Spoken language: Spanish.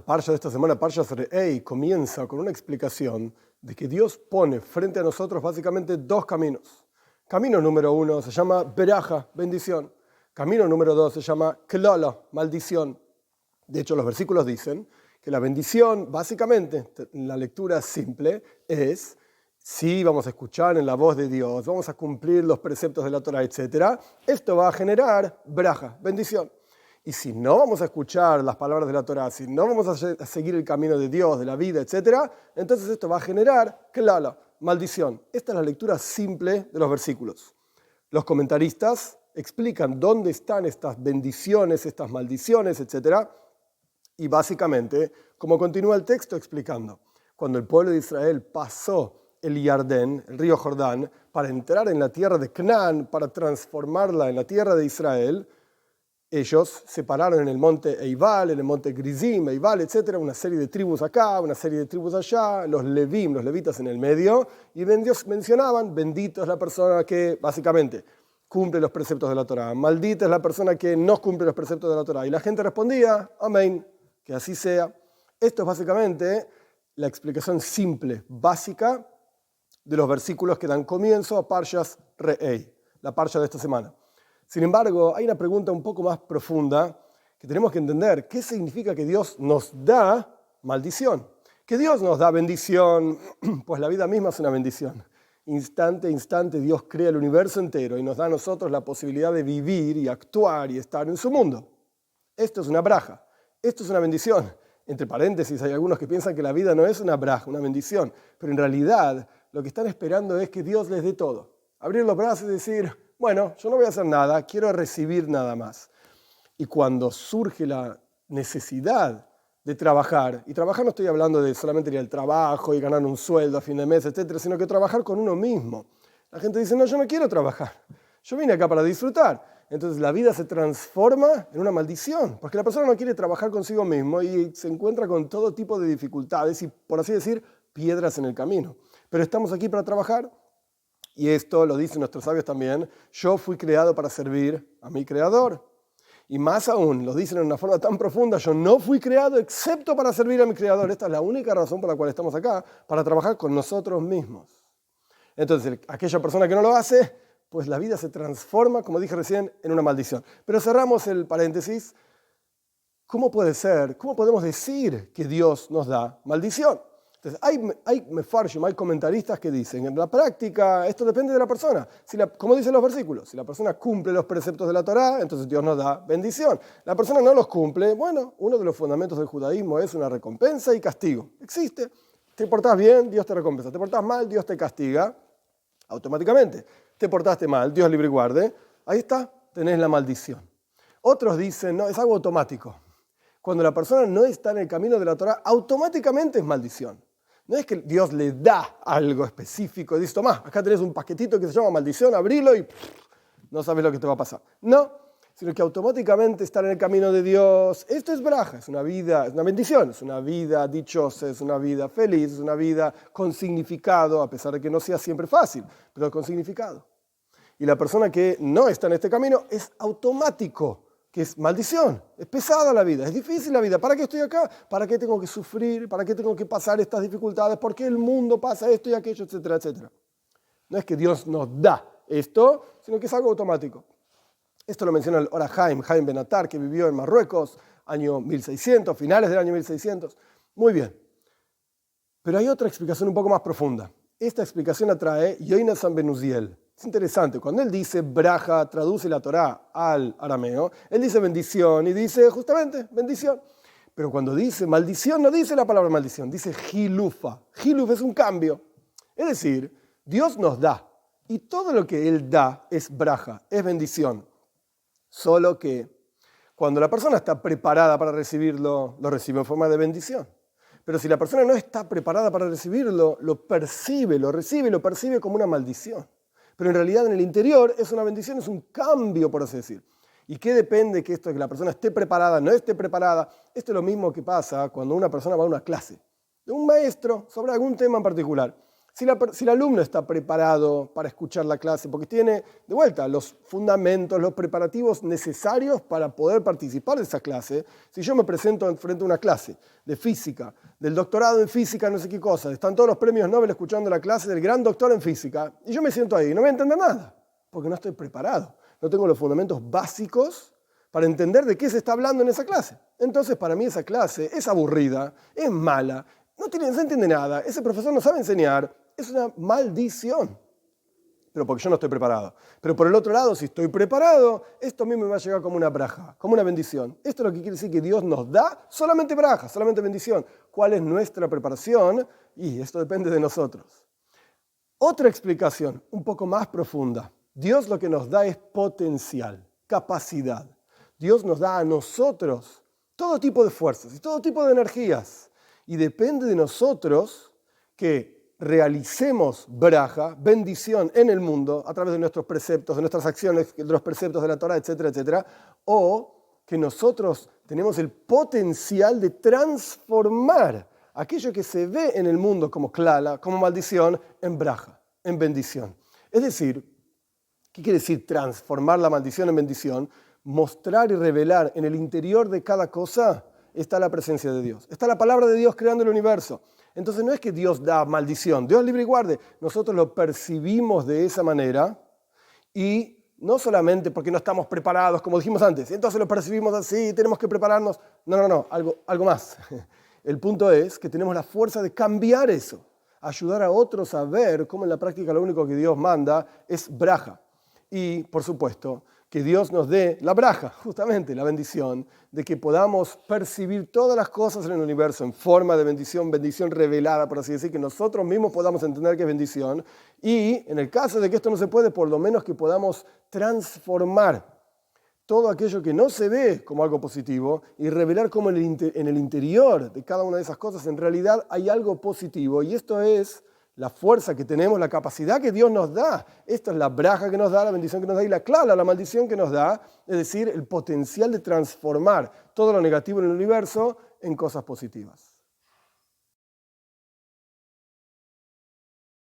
parsha de esta semana, Parshas Re'ei, comienza con una explicación de que Dios pone frente a nosotros básicamente dos caminos. Camino número uno se llama Beraja, bendición. Camino número dos se llama Klala, maldición. De hecho, los versículos dicen que la bendición, básicamente, en la lectura simple, es sí, vamos a escuchar en la voz de Dios, vamos a cumplir los preceptos de la Torah, etc. Esto va a generar Beraja, bendición. Y si no vamos a escuchar las palabras de la Torah, si no vamos a seguir el camino de Dios, de la vida, etc., entonces esto va a generar Klala, maldición. Esta es la lectura simple de los versículos. Los comentaristas explican dónde están estas bendiciones, estas maldiciones, etc. Y básicamente, como continúa el texto explicando, cuando el pueblo de Israel pasó el Yardén, el río Jordán, para entrar en la tierra de Canaán, para transformarla en la tierra de Israel, ellos se pararon en el monte Eibal, en el monte Grizim, Eibal, etc., una serie de tribus acá, una serie de tribus allá, los Levim, los levitas en el medio, y mencionaban, bendito es la persona que básicamente cumple los preceptos de la Torah, maldita es la persona que no cumple los preceptos de la Torah. Y la gente respondía, amén, que así sea. Esto es básicamente la explicación simple, básica, de los versículos que dan comienzo a Parshas Re'ei, la parsha de esta semana. Sin embargo, hay una pregunta un poco más profunda que tenemos que entender. ¿Qué significa que Dios nos da maldición? Que Dios nos da bendición, pues la vida misma es una bendición. Instante a instante Dios crea el universo entero y nos da a nosotros la posibilidad de vivir y actuar y estar en su mundo. Esto es una braja, esto es una bendición. Entre paréntesis, hay algunos que piensan que la vida no es una braja, una bendición, pero en realidad lo que están esperando es que Dios les dé todo. Abrir los brazos y decir, bueno, yo no voy a hacer nada, quiero recibir nada más. Y cuando surge la necesidad de trabajar, y trabajar no estoy hablando de solamente ir al trabajo y ganar un sueldo a fin de mes, etcétera, sino que trabajar con uno mismo. La gente dice, no, yo no quiero trabajar, yo vine acá para disfrutar. Entonces la vida se transforma en una maldición, porque la persona no quiere trabajar consigo mismo y se encuentra con todo tipo de dificultades y, por así decir, piedras en el camino. Pero estamos aquí para trabajar. Y esto lo dicen nuestros sabios también, yo fui creado para servir a mi Creador. Y más aún, lo dicen en una forma tan profunda, yo no fui creado excepto para servir a mi Creador. Esta es la única razón por la cual estamos acá, para trabajar con nosotros mismos. Entonces, aquella persona que no lo hace, pues la vida se transforma, como dije recién, en una maldición. Pero cerramos el paréntesis. ¿Cómo puede ser? ¿Cómo podemos decir que Dios nos da maldición? Entonces, hay mefarshim, hay comentaristas que dicen, en la práctica esto depende de la persona. Como dicen los versículos, si la persona cumple los preceptos de la Torá, entonces Dios nos da bendición. La persona no los cumple, bueno, uno de los fundamentos del judaísmo es una recompensa y castigo. Existe. Te portás bien, Dios te recompensa. Te portás mal, Dios te castiga automáticamente. Te portaste mal, Dios libre y guarde. Ahí está, tenés la maldición. Otros dicen, no, es algo automático. Cuando la persona no está en el camino de la Torá, automáticamente es maldición. No es que Dios le da algo específico y dice, tomá, acá tenés un paquetito que se llama maldición, abrilo y no sabes lo que te va a pasar. No, sino que automáticamente estar en el camino de Dios, esto es braja, es una vida, es una bendición, es una vida dichosa, es una vida feliz, es una vida con significado, a pesar de que no sea siempre fácil, pero con significado. Y la persona que no está en este camino es automático, que es maldición, es pesada la vida, es difícil la vida. ¿Para qué estoy acá? ¿Para qué tengo que sufrir? ¿Para qué tengo que pasar estas dificultades? ¿Por qué el mundo pasa esto y aquello, etcétera, etcétera? No es que Dios nos da esto, sino que es algo automático. Esto lo menciona el Or HaChaim, Haim Ben Attar, que vivió en Marruecos, año 1600, finales del año 1600. Muy bien. Pero hay otra explicación un poco más profunda. Esta explicación la trae Yonasan Ben Uziel. Es interesante, cuando él dice braja, traduce la Torá al arameo, él dice bendición y dice justamente bendición. Pero cuando dice maldición, no dice la palabra maldición, dice hilufa. Hiluf es un cambio. Es decir, Dios nos da y todo lo que Él da es braja, es bendición. Solo que cuando la persona está preparada para recibirlo, lo recibe en forma de bendición. Pero si la persona no está preparada para recibirlo, lo percibe, lo recibe y lo percibe como una maldición. Pero en realidad en el interior es una bendición, es un cambio, por así decir. ¿Y qué depende que la persona esté preparada, no esté preparada? Esto es lo mismo que pasa cuando una persona va a una clase de un maestro sobre algún tema en particular. Si el alumno está preparado para escuchar la clase, porque tiene, de vuelta, los fundamentos, los preparativos necesarios para poder participar de esa clase. Si yo me presento frente a una clase de física, del doctorado en física, no sé qué cosa, están todos los premios Nobel escuchando la clase del gran doctor en física, y yo me siento ahí, no voy a entender nada, porque no estoy preparado. No tengo los fundamentos básicos para entender de qué se está hablando en esa clase. Entonces, para mí esa clase es aburrida, es mala, no se entiende nada, ese profesor no sabe enseñar, es una maldición. Pero porque yo no estoy preparado. Pero por el otro lado, si estoy preparado, esto a mí me va a llegar como una braja, como una bendición. Esto es lo que quiere decir que Dios nos da solamente braja, solamente bendición. ¿Cuál es nuestra preparación? Y esto depende de nosotros. Otra explicación, un poco más profunda. Dios lo que nos da es potencial, capacidad. Dios nos da a nosotros todo tipo de fuerzas y todo tipo de energías. Y depende de nosotros que realicemos braja, bendición en el mundo a través de nuestros preceptos, de nuestras acciones, de los preceptos de la Torah, etcétera, etcétera, o que nosotros tenemos el potencial de transformar aquello que se ve en el mundo como klala, como maldición, en braja, en bendición. Es decir, ¿qué quiere decir transformar la maldición en bendición? Mostrar y revelar en el interior de cada cosa está la presencia de Dios. Está la palabra de Dios creando el universo. Entonces no es que Dios da maldición, Dios libre y guarde. Nosotros lo percibimos de esa manera y no solamente porque no estamos preparados, como dijimos antes, entonces lo percibimos así, tenemos que prepararnos. No, algo más. El punto es que tenemos la fuerza de cambiar eso, ayudar a otros a ver cómo en la práctica lo único que Dios manda es braja. Y, por supuesto, que Dios nos dé la braja, justamente la bendición, de que podamos percibir todas las cosas en el universo en forma de bendición, bendición revelada, por así decir, que nosotros mismos podamos entender que es bendición. Y, en el caso de que esto no se puede, por lo menos que podamos transformar todo aquello que no se ve como algo positivo y revelar cómo en el interior de cada una de esas cosas en realidad hay algo positivo. Y esto es la fuerza que tenemos, la capacidad que Dios nos da. Esta es la braja que nos da, la bendición que nos da y la klala, la maldición que nos da, es decir, el potencial de transformar todo lo negativo en el universo en cosas positivas.